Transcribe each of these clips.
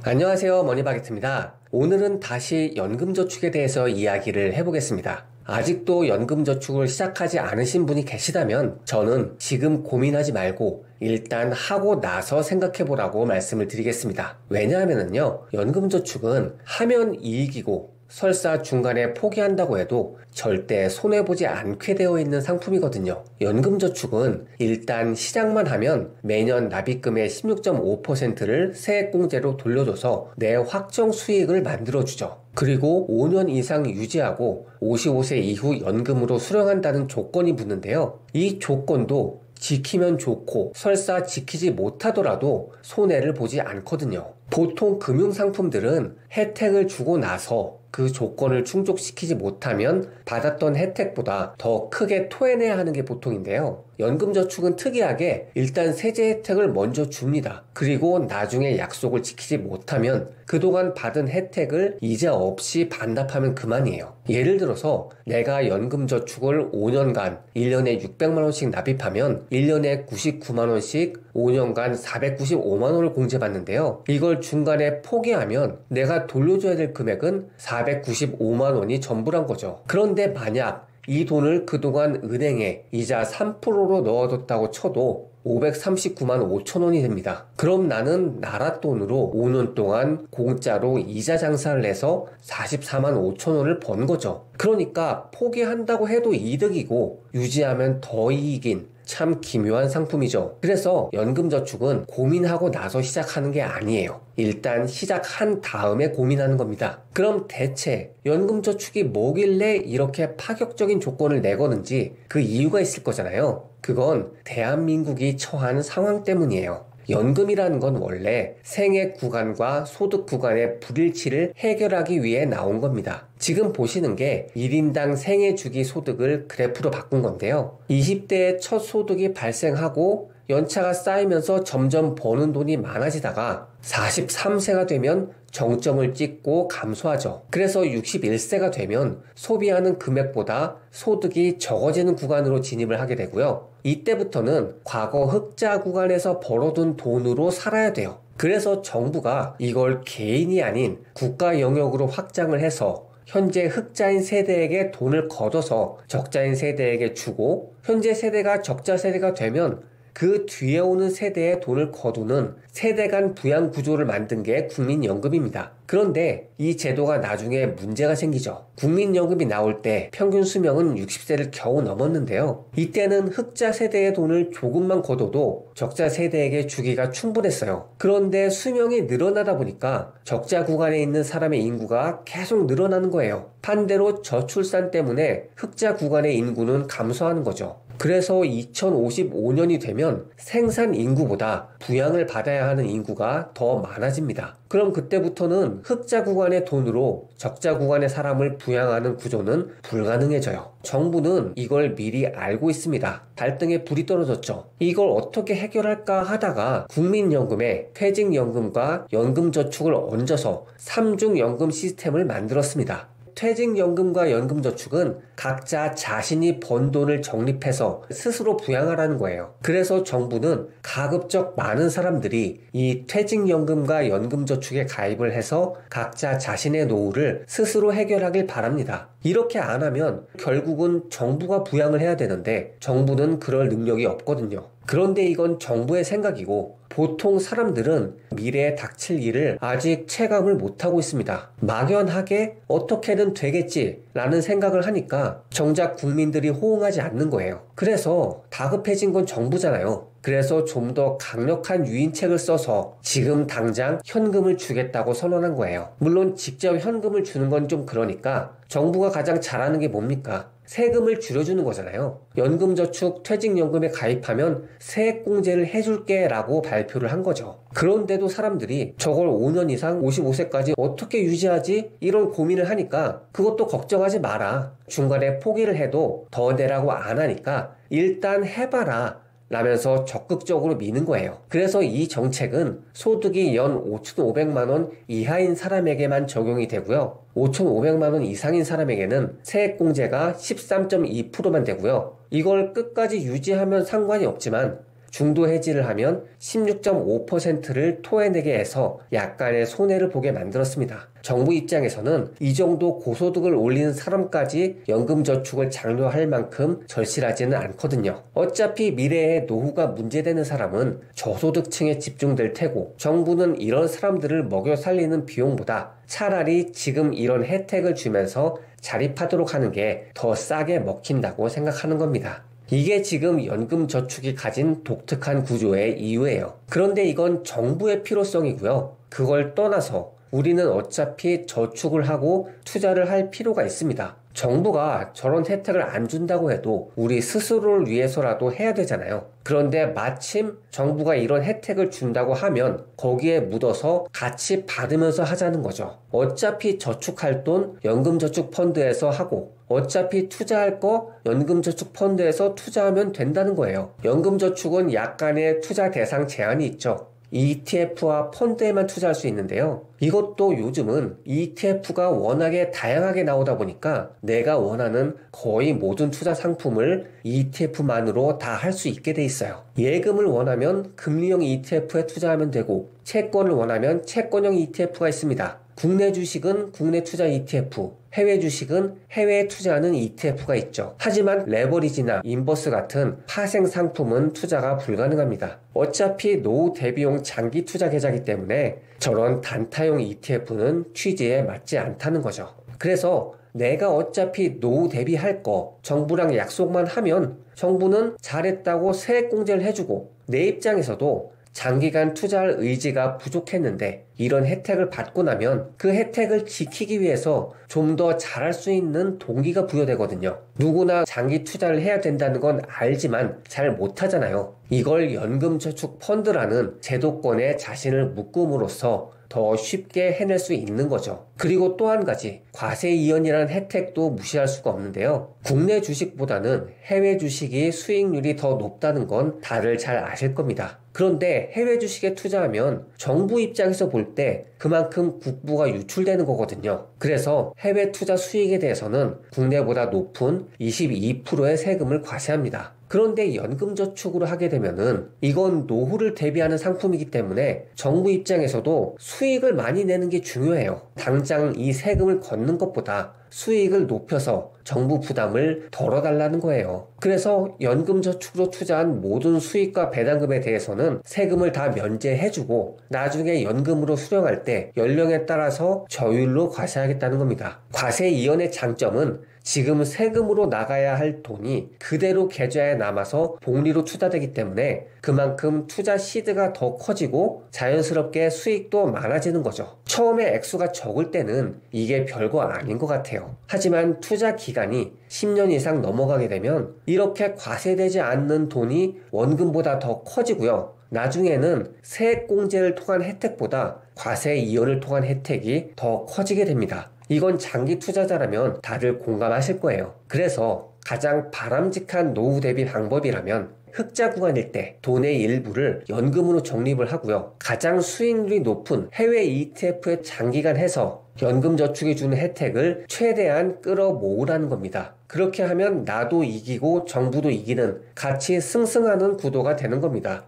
안녕하세요, 머니바게트입니다. 오늘은 다시 연금저축에 대해서 이야기를 해보겠습니다. 아직도 연금저축을 시작하지 않으신 분이 계시다면 저는 지금 고민하지 말고 일단 하고 나서 생각해보라고 말씀을 드리겠습니다. 왜냐하면요, 연금저축은 하면 이익이고 설사 중간에 포기한다고 해도 절대 손해보지 않게 되어 있는 상품이거든요. 연금저축은 일단 시작만 하면 매년 납입금의 16.5%를 세액공제로 돌려줘서 내 확정 수익을 만들어주죠. 그리고 5년 이상 유지하고 55세 이후 연금으로 수령한다는 조건이 붙는데요. 이 조건도 지키면 좋고 설사 지키지 못하더라도 손해를 보지 않거든요. 보통 금융상품들은 혜택을 주고 나서 그 조건을 충족시키지 못하면 받았던 혜택보다 더 크게 토해내야 하는 게 보통인데요. 연금저축은 특이하게 일단 세제 혜택을 먼저 줍니다. 그리고 나중에 약속을 지키지 못하면 그동안 받은 혜택을 이자 없이 반납하면 그만이에요. 예를 들어서 내가 연금저축을 5년간 1년에 600만원씩 납입하면 1년에 99만원씩 5년간 495만원을 공제받는데요. 이걸 중간에 포기하면 내가 돌려줘야 될 금액은 495만원이 전부란 거죠. 그런데 만약 이 돈을 그동안 은행에 이자 3%로 넣어뒀다고 쳐도 539만 5천원이 됩니다. 그럼 나는 나라 돈으로 5년 동안 공짜로 이자 장사를 해서 44만 5천원을 번 거죠. 그러니까 포기한다고 해도 이득이고 유지하면 더 이익인 참 기묘한 상품이죠. 그래서 연금저축은 고민하고 나서 시작하는 게 아니에요. 일단 시작한 다음에 고민하는 겁니다. 그럼 대체 연금저축이 뭐길래 이렇게 파격적인 조건을 내거는지 그 이유가 있을 거잖아요. 그건 대한민국이 처한 상황 때문이에요. 연금이라는 건 원래 생애 구간과 소득 구간의 불일치를 해결하기 위해 나온 겁니다. 지금 보시는 게 1인당 생애 주기 소득을 그래프로 바꾼 건데요. 20대에 첫 소득이 발생하고 연차가 쌓이면서 점점 버는 돈이 많아지다가 43세가 되면 정점을 찍고 감소하죠. 그래서 61세가 되면 소비하는 금액보다 소득이 적어지는 구간으로 진입을 하게 되고요. 이때부터는 과거 흑자 구간에서 벌어둔 돈으로 살아야 돼요. 그래서 정부가 이걸 개인이 아닌 국가 영역으로 확장을 해서 현재 흑자인 세대에게 돈을 걷어서 적자인 세대에게 주고 현재 세대가 적자 세대가 되면 그 뒤에 오는 세대에 돈을 거두는 세대 간 부양 구조를 만든 게 국민연금입니다. 그런데 이 제도가 나중에 문제가 생기죠. 국민연금이 나올 때 평균 수명은 60세를 겨우 넘었는데요. 이때는 흑자 세대의 돈을 조금만 거둬도 적자 세대에게 주기가 충분했어요. 그런데 수명이 늘어나다 보니까 적자 구간에 있는 사람의 인구가 계속 늘어나는 거예요. 반대로 저출산 때문에 흑자 구간의 인구는 감소하는 거죠. 그래서 2055년이 되면 생산 인구보다 부양을 받아야 하는 인구가 더 많아집니다. 그럼 그때부터는 흑자 구간의 돈으로 적자 구간의 사람을 부양하는 구조는 불가능해져요. 정부는 이걸 미리 알고 있습니다. 발등에 불이 떨어졌죠. 이걸 어떻게 해결할까 하다가 국민연금에 퇴직연금과 연금저축을 얹어서 3중 연금 시스템을 만들었습니다. 퇴직연금과 연금저축은 각자 자신이 번 돈을 적립해서 스스로 부양하라는 거예요. 그래서 정부는 가급적 많은 사람들이 이 퇴직연금과 연금저축에 가입을 해서 각자 자신의 노후를 스스로 해결하길 바랍니다. 이렇게 안 하면 결국은 정부가 부양을 해야 되는데 정부는 그럴 능력이 없거든요. 그런데 이건 정부의 생각이고 보통 사람들은 미래에 닥칠 일을 아직 체감을 못하고 있습니다. 막연하게 어떻게든 되겠지 라는 생각을 하니까 정작 국민들이 호응하지 않는 거예요. 그래서 다급해진 건 정부잖아요. 그래서 좀 더 강력한 유인책을 써서 지금 당장 현금을 주겠다고 선언한 거예요. 물론 직접 현금을 주는 건 좀 그러니까 정부가 가장 잘하는 게 뭡니까? 세금을 줄여주는 거잖아요. 연금저축, 퇴직연금에 가입하면 세액공제를 해줄게 라고 발표를 한 거죠. 그런데도 사람들이 저걸 5년 이상 55세까지 어떻게 유지하지? 이런 고민을 하니까 그것도 걱정하지 마라. 중간에 포기를 해도 더 내라고 안 하니까 일단 해봐라 라면서 적극적으로 미는 거예요. 그래서 이 정책은 소득이 연 5,500만원 이하인 사람에게만 적용이 되고요. 5,500만원 이상인 사람에게는 세액공제가 13.2%만 되고요. 이걸 끝까지 유지하면 상관이 없지만 중도 해지를 하면 16.5%를 토해내게 해서 약간의 손해를 보게 만들었습니다. 정부 입장에서는 이 정도 고소득을 올리는 사람까지 연금저축을 장려할 만큼 절실하지는 않거든요. 어차피 미래에 노후가 문제되는 사람은 저소득층에 집중될 테고 정부는 이런 사람들을 먹여 살리는 비용보다 차라리 지금 이런 혜택을 주면서 자립하도록 하는 게 더 싸게 먹힌다고 생각하는 겁니다. 이게 지금 연금저축이 가진 독특한 구조의 이유예요. 그런데 이건 정부의 필요성이고요. 그걸 떠나서 우리는 어차피 저축을 하고 투자를 할 필요가 있습니다. 정부가 저런 혜택을 안 준다고 해도 우리 스스로를 위해서라도 해야 되잖아요. 그런데 마침 정부가 이런 혜택을 준다고 하면 거기에 묻어서 같이 받으면서 하자는 거죠. 어차피 저축할 돈 연금저축펀드에서 하고 어차피 투자할 거 연금저축펀드에서 투자하면 된다는 거예요. 연금저축은 약간의 투자 대상 제한이 있죠. ETF와 펀드에만 투자할 수 있는데요. 이것도 요즘은 ETF가 워낙에 다양하게 나오다 보니까 내가 원하는 거의 모든 투자 상품을 ETF만으로 다 할 수 있게 돼 있어요. 예금을 원하면 금리형 ETF에 투자하면 되고 채권을 원하면 채권형 ETF가 있습니다. 국내 주식은 국내 투자 ETF, 해외 주식은 해외에 투자하는 ETF가 있죠. 하지만 레버리지나 인버스 같은 파생 상품은 투자가 불가능합니다. 어차피 노후 대비용 장기 투자 계좌이기 때문에 저런 단타용 ETF는 취지에 맞지 않다는 거죠. 그래서 내가 어차피 노후 대비할 거 정부랑 약속만 하면 정부는 잘했다고 세액공제를 해주고 내 입장에서도 장기간 투자할 의지가 부족했는데 이런 혜택을 받고 나면 그 혜택을 지키기 위해서 좀 더 잘할 수 있는 동기가 부여되거든요. 누구나 장기 투자를 해야 된다는 건 알지만 잘 못하잖아요. 이걸 연금저축펀드라는 제도권에 자신을 묶음으로써 더 쉽게 해낼 수 있는 거죠. 그리고 또 한 가지, 과세이연이라는 혜택도 무시할 수가 없는데요. 국내 주식보다는 해외 주식이 수익률이 더 높다는 건 다들 잘 아실 겁니다. 그런데 해외 주식에 투자하면 정부 입장에서 볼 때 그만큼 국부가 유출되는 거거든요. 그래서 해외 투자 수익에 대해서는 국내보다 높은 22%의 세금을 과세합니다. 그런데 연금저축으로 하게 되면은 이건 노후를 대비하는 상품이기 때문에 정부 입장에서도 수익을 많이 내는 게 중요해요. 당장 이 세금을 걷는 것보다 수익을 높여서 정부 부담을 덜어달라는 거예요. 그래서 연금저축으로 투자한 모든 수익과 배당금에 대해서는 세금을 다 면제해주고 나중에 연금으로 수령할 때 연령에 따라서 저율로 과세하겠다는 겁니다. 과세이연의 장점은 지금 세금으로 나가야 할 돈이 그대로 계좌에 남아서 복리로 투자되기 때문에 그만큼 투자 시드가 더 커지고 자연스럽게 수익도 많아지는 거죠. 처음에 액수가 적을 때는 이게 별거 아닌 것 같아요. 하지만 투자 기간이 10년 이상 넘어가게 되면 이렇게 과세되지 않는 돈이 원금보다 더 커지고요. 나중에는 세액공제를 통한 혜택보다 과세이연을 통한 혜택이 더 커지게 됩니다. 이건 장기 투자자라면 다들 공감하실 거예요. 그래서 가장 바람직한 노후 대비 방법이라면 흑자 구간일 때 돈의 일부를 연금으로 적립을 하고요. 가장 수익률이 높은 해외 ETF에 장기간 해서 연금저축이 주는 혜택을 최대한 끌어모으라는 겁니다. 그렇게 하면 나도 이기고 정부도 이기는 같이 승승하는 구도가 되는 겁니다.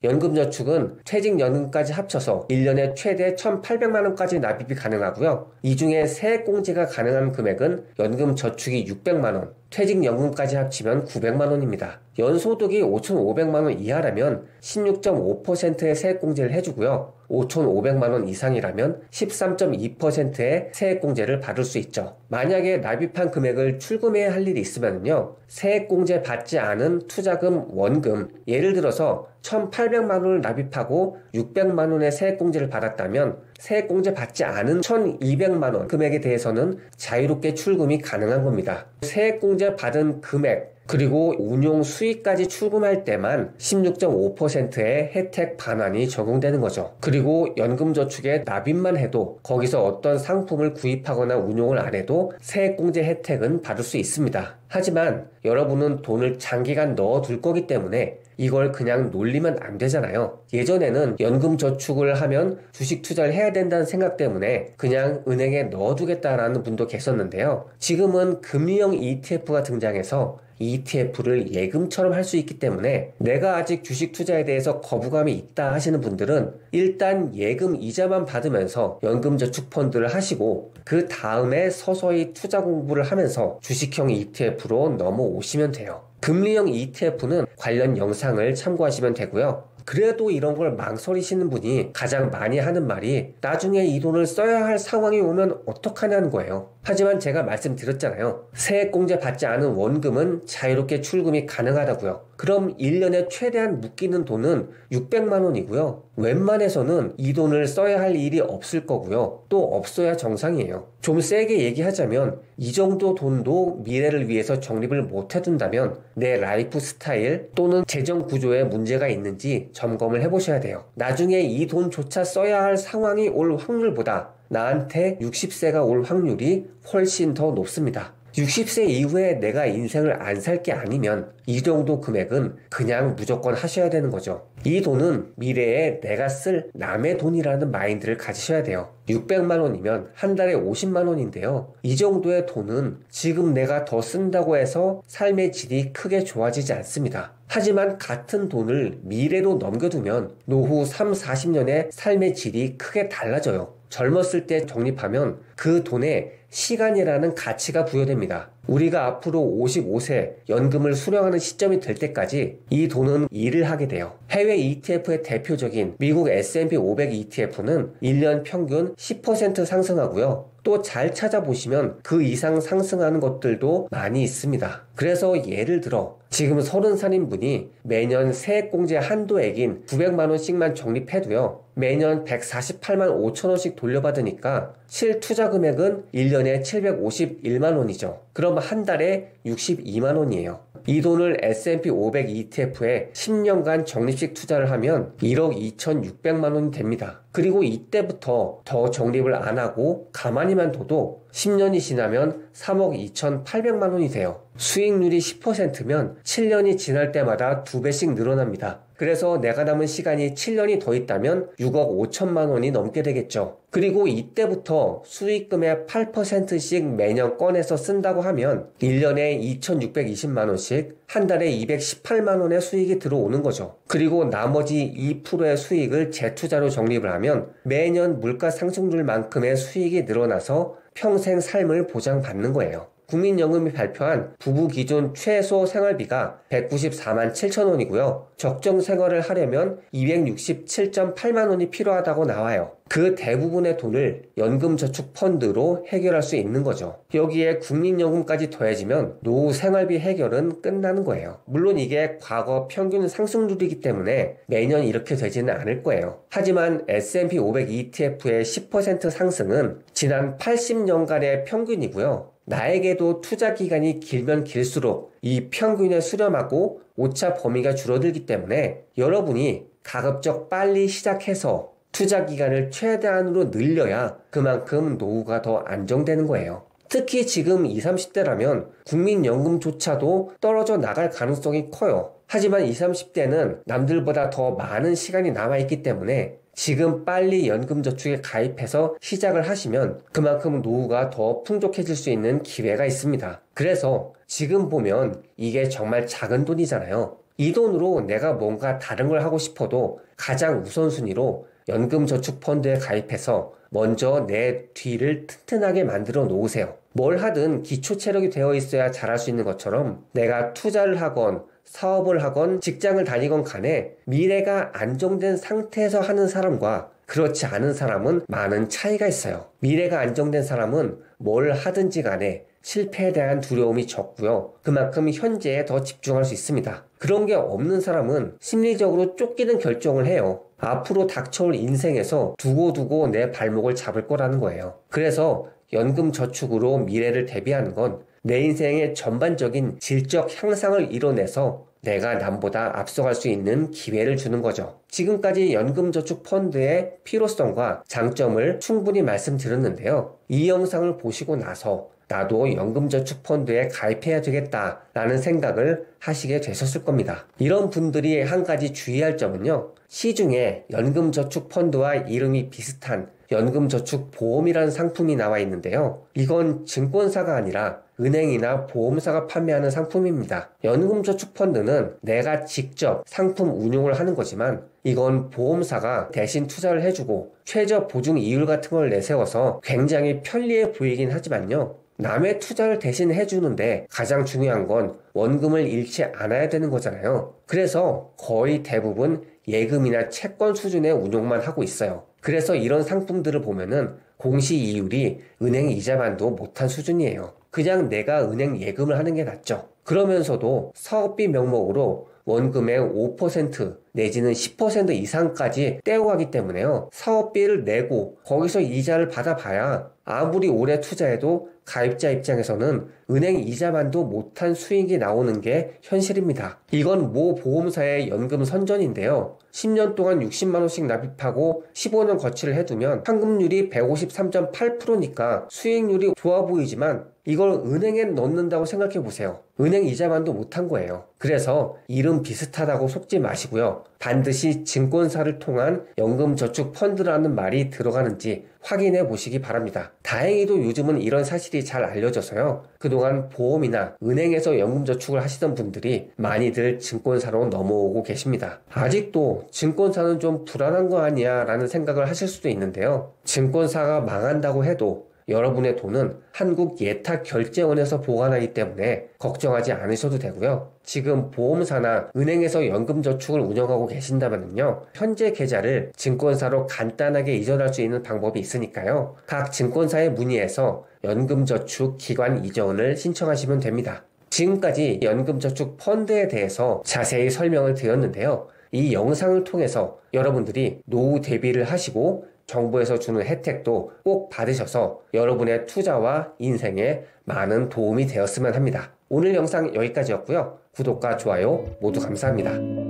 연금저축은 퇴직연금까지 합쳐서 1년에 최대 1,800만원까지 납입이 가능하고요. 이 중에 세액공제가 가능한 금액은 연금저축이 600만원, 퇴직연금까지 합치면 900만원입니다. 연소득이 5,500만원 이하라면 16.5%의 세액공제를 해주고요. 5,500만원 이상이라면 13.2%의 세액공제를 받을 수 있죠. 만약에 납입한 금액을 출금해야 할 일이 있으면요, 세액공제 받지 않은 투자금, 원금, 예를 들어서 1,800만원을 납입하고 600만원의 세액공제를 받았다면 세액공제 받지 않은 1,200만원 금액에 대해서는 자유롭게 출금이 가능한 겁니다. 세액공제 받은 금액 그리고 운용 수익까지 출금할 때만 16.5%의 혜택 반환이 적용되는 거죠. 그리고 연금저축에 납입만 해도 거기서 어떤 상품을 구입하거나 운용을 안 해도 세액공제 혜택은 받을 수 있습니다. 하지만 여러분은 돈을 장기간 넣어둘 거기 때문에 이걸 그냥 놀리면 안 되잖아요. 예전에는 연금저축을 하면 주식 투자를 해야 된다는 생각 때문에 그냥 은행에 넣어두겠다라는 분도 계셨는데요. 지금은 금리형 ETF가 등장해서 ETF를 예금처럼 할 수 있기 때문에 내가 아직 주식 투자에 대해서 거부감이 있다 하시는 분들은 일단 예금 이자만 받으면서 연금저축펀드를 하시고 그 다음에 서서히 투자 공부를 하면서 주식형 ETF로 넘어오시면 돼요. 금리형 ETF는 관련 영상을 참고하시면 되고요. 그래도 이런 걸 망설이시는 분이 가장 많이 하는 말이 나중에 이 돈을 써야 할 상황이 오면 어떡하냐는 거예요. 하지만 제가 말씀드렸잖아요. 세액공제 받지 않은 원금은 자유롭게 출금이 가능하다고요. 그럼 1년에 최대한 묶이는 돈은 600만 원이고요. 웬만해서는 이 돈을 써야 할 일이 없을 거고요. 또 없어야 정상이에요. 좀 세게 얘기하자면 이 정도 돈도 미래를 위해서 적립을 못 해둔다면 내 라이프 스타일 또는 재정 구조에 문제가 있는지 점검을 해보셔야 돼요. 나중에 이 돈조차 써야 할 상황이 올 확률보다 나한테 60세가 올 확률이 훨씬 더 높습니다. 60세 이후에 내가 인생을 안 살 게 아니면 이 정도 금액은 그냥 무조건 하셔야 되는 거죠. 이 돈은 미래에 내가 쓸 남의 돈이라는 마인드를 가지셔야 돼요. 600만 원이면 한 달에 50만 원인데요. 이 정도의 돈은 지금 내가 더 쓴다고 해서 삶의 질이 크게 좋아지지 않습니다. 하지만 같은 돈을 미래로 넘겨두면 노후 3, 40년의 삶의 질이 크게 달라져요. 젊었을 때 적립하면 그 돈에 시간이라는 가치가 부여됩니다. 우리가 앞으로 55세 연금을 수령하는 시점이 될 때까지 이 돈은 일을 하게 돼요. 해외 ETF의 대표적인 미국 S&P 500 ETF는 1년 평균 10% 상승하고요. 또 잘 찾아보시면 그 이상 상승하는 것들도 많이 있습니다. 그래서 예를 들어 지금 30살인 분이 매년 세액공제 한도액인 900만 원씩만 적립해도요. 매년 148만 5천 원씩 돌려받으니까 실투자 금액은 1년에 751만 원이죠. 그럼 한 달에 62만 원이에요. 이 돈을 S&P 500 ETF에 10년간 적립식 투자를 하면 1억 2,600만 원이 됩니다. 그리고 이때부터 더 적립을 안 하고 가만히만 둬도 10년이 지나면 3억 2,800만 원이 돼요. 수익률이 10%면 7년이 지날 때마다 2배씩 늘어납니다. 그래서 내가 남은 시간이 7년이 더 있다면 6억 5천만 원이 넘게 되겠죠. 그리고 이때부터 수익금의 8%씩 매년 꺼내서 쓴다고 하면 1년에 2,620만 원씩 한 달에 218만 원의 수익이 들어오는 거죠. 그리고 나머지 2%의 수익을 재투자로 적립을 하면 매년 물가 상승률만큼의 수익이 늘어나서 평생 삶을 보장받는 거예요. 국민연금이 발표한 부부 기준 최소 생활비가 194만 7천 원이고요. 적정 생활을 하려면 267.8만 원이 필요하다고 나와요. 그 대부분의 돈을 연금저축펀드로 해결할 수 있는 거죠. 여기에 국민연금까지 더해지면 노후 생활비 해결은 끝나는 거예요. 물론 이게 과거 평균 상승률이기 때문에 매년 이렇게 되지는 않을 거예요. 하지만 S&P 500 ETF의 10% 상승은 지난 80년간의 평균이고요. 나에게도 투자 기간이 길면 길수록 이 평균에 수렴하고 오차 범위가 줄어들기 때문에 여러분이 가급적 빨리 시작해서 투자 기간을 최대한으로 늘려야 그만큼 노후가 더 안정되는 거예요. 특히 지금 20, 30대라면 국민연금조차도 떨어져 나갈 가능성이 커요. 하지만 20, 30대는 남들보다 더 많은 시간이 남아있기 때문에 지금 빨리 연금저축에 가입해서 시작을 하시면 그만큼 노후가 더 풍족해질 수 있는 기회가 있습니다. 그래서 지금 보면 이게 정말 작은 돈이잖아요. 이 돈으로 내가 뭔가 다른 걸 하고 싶어도 가장 우선순위로 연금저축펀드에 가입해서 먼저 내 뒤를 튼튼하게 만들어 놓으세요. 뭘 하든 기초체력이 되어 있어야 잘할 수 있는 것처럼 내가 투자를 하건 사업을 하건 직장을 다니건 간에 미래가 안정된 상태에서 하는 사람과 그렇지 않은 사람은 많은 차이가 있어요. 미래가 안정된 사람은 뭘 하든지 간에 실패에 대한 두려움이 적고요. 그만큼 현재에 더 집중할 수 있습니다. 그런 게 없는 사람은 심리적으로 쫓기는 결정을 해요. 앞으로 닥쳐올 인생에서 두고두고 내 발목을 잡을 거라는 거예요. 그래서 연금저축으로 미래를 대비하는 건 내 인생의 전반적인 질적 향상을 이뤄내서 내가 남보다 앞서갈 수 있는 기회를 주는 거죠. 지금까지 연금저축펀드의 필요성과 장점을 충분히 말씀드렸는데요. 이 영상을 보시고 나서 나도 연금저축펀드에 가입해야 되겠다라는 생각을 하시게 되셨을 겁니다. 이런 분들이 한 가지 주의할 점은요. 시중에 연금저축펀드와 이름이 비슷한 연금저축보험이라는 상품이 나와 있는데요. 이건 증권사가 아니라 은행이나 보험사가 판매하는 상품입니다. 연금저축펀드는 내가 직접 상품 운용을 하는 거지만 이건 보험사가 대신 투자를 해주고 최저 보증 이율 같은 걸 내세워서 굉장히 편리해 보이긴 하지만요. 남의 투자를 대신 해주는데 가장 중요한 건 원금을 잃지 않아야 되는 거잖아요. 그래서 거의 대부분 예금이나 채권 수준의 운용만 하고 있어요. 그래서 이런 상품들을 보면은 공시 이율이 은행 이자만도 못한 수준이에요. 그냥 내가 은행 예금을 하는 게 낫죠. 그러면서도 사업비 명목으로 원금의 5% 내지는 10% 이상까지 떼어가기 때문에요. 사업비를 내고 거기서 이자를 받아봐야 아무리 오래 투자해도 가입자 입장에서는 은행 이자만도 못한 수익이 나오는 게 현실입니다. 이건 모 보험사의 연금 선전인데요. 10년 동안 60만원씩 납입하고 15년 거치를 해두면 환급률이 153.8%니까 수익률이 좋아 보이지만 이걸 은행에 넣는다고 생각해 보세요. 은행 이자만도 못한 거예요. 그래서 이름 비슷하다고 속지 마시고요. 반드시 증권사를 통한 연금저축펀드라는 말이 들어가는지 확인해 보시기 바랍니다. 다행히도 요즘은 이런 사실이 잘 알려져서요. 그동안 보험이나 은행에서 연금저축을 하시던 분들이 많이들 증권사로 넘어오고 계십니다. 아직도 증권사는 좀 불안한 거 아니야 라는 생각을 하실 수도 있는데요. 증권사가 망한다고 해도 여러분의 돈은 한국예탁결제원에서 보관하기 때문에 걱정하지 않으셔도 되고요. 지금 보험사나 은행에서 연금저축을 운영하고 계신다면요. 현재 계좌를 증권사로 간단하게 이전할 수 있는 방법이 있으니까요. 각 증권사에 문의해서 연금저축 기관 이전을 신청하시면 됩니다. 지금까지 연금저축 펀드에 대해서 자세히 설명을 드렸는데요. 이 영상을 통해서 여러분들이 노후 대비를 하시고 정부에서 주는 혜택도 꼭 받으셔서 여러분의 투자와 인생에 많은 도움이 되었으면 합니다. 오늘 영상 여기까지였고요. 구독과 좋아요 모두 감사합니다.